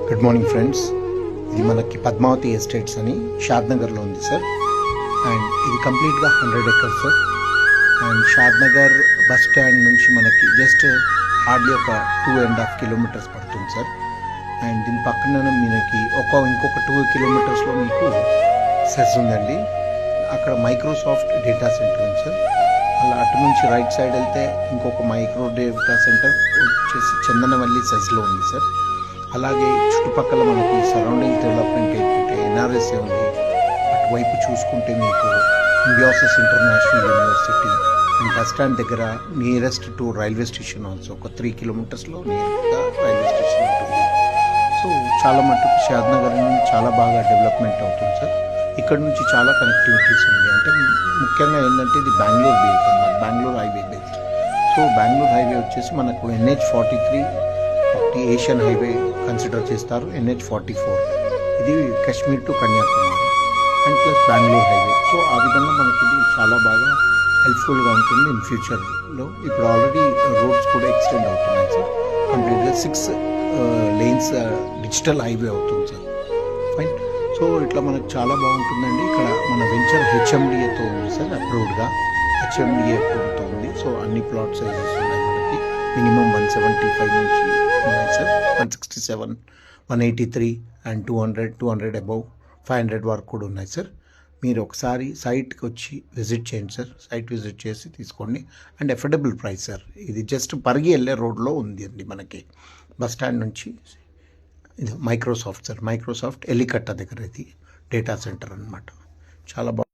Good morning friends. ఇది మనకి Padmavati estates అని షాద్నగర్లో ఉంది సార్. అండ్ ఇది కంప్లీట్గా 100 acres sir. And Shadnagar bus stand నుంచి మనకి జస్ట్ హార్డ్లీ ఒక 2.5 kilometers పడుతుంది సార్. అండ్ దీని పక్కన మనకి ఇంకొక 2 kilometers మీకు సెస్ ఉందండి. అక్కడ మైక్రోసాఫ్ట్ డేటా సెంటర్ ఉంది సార్. అలా అటు నుంచి రైట్ సైడ్ వెళ్తే ఇంకొక మైక్రో డేటా సెంటర్ వచ్చేసి చందనవల్లి సెస్లో ఉంది సార్. అలాగే చుట్టుపక్కల మనకి సరౌండింగ్ డెవలప్మెంట్ ఏంటంటే ఎన్ఆర్ఎస్ఏ ఉంది. అటువైపు చూసుకుంటే మీకు ఇండియాసస్ international university and bus stand దగ్గర nearest to railway station also ఒక 3 kilometers నియర్గా రైల్వే స్టేషన్ ఉంటుంది. సో చాలా మటుకు షాద్నగర్ చాలా బాగా డెవలప్మెంట్ అవుతుంది సార్. ఇక్కడ నుంచి చాలా కనెక్టివిటీస్ ఉంది. అంటే ముఖ్యంగా ఏంటంటే ఇది బెంగళూరు బేస్డ్ అన్నమాట, Bengaluru highway based. So Bengaluru highway వచ్చేసి మనకు NH43 ఒకటి ఏషియన్ హైవే కన్సిడర్ చేస్తారు. NH44 ఇది Kashmir to Kanyakumari and plus Bengaluru highway. So ఆ విధంగా మనకి ఇది చాలా బాగా హెల్ప్ఫుల్గా ఉంటుంది ఇన్ ఫ్యూచర్లో. ఇప్పుడు ఆల్రెడీ రోడ్స్ కూడా ఎక్స్టెండ్ అవుతున్నాయి సార్. కంప్లీట్గా 6 lanes డిజిటల్ హైవే అవుతుంది సార్. ఫైన్. సో ఇట్లా మనకు చాలా బాగుంటుందండి. ఇక్కడ మన వెంచర్ HMDAతో ఉంది సార్, అప్రూవ్డ్గా HMDA అప్రూవ్డ్తో ఉంది. సో అన్ని ప్లాట్ సైజెస్ ఉన్నాయి మనకి. మినిమం 175 నుంచి ఉన్నాయి సార్. 167, 183 అండ్ 200 అబౌవ్ 500 వరకు కూడా ఉన్నాయి సార్. మీరు ఒకసారి సైట్కి వచ్చి విజిట్ చేయండి సార్. సైట్ విజిట్ చేసి తీసుకోండి. And affordable price sir. ఇది జస్ట్ పరిగి వెళ్ళే రోడ్లో ఉంది అండి మనకి. బస్ స్టాండ్ నుంచి ఇది మైక్రోసాఫ్ట్ సార్, మైక్రోసాఫ్ట్ ఎలికట్ట దగ్గర ఇది డేటా సెంటర్ అనమాట. చాలా బాగుంది.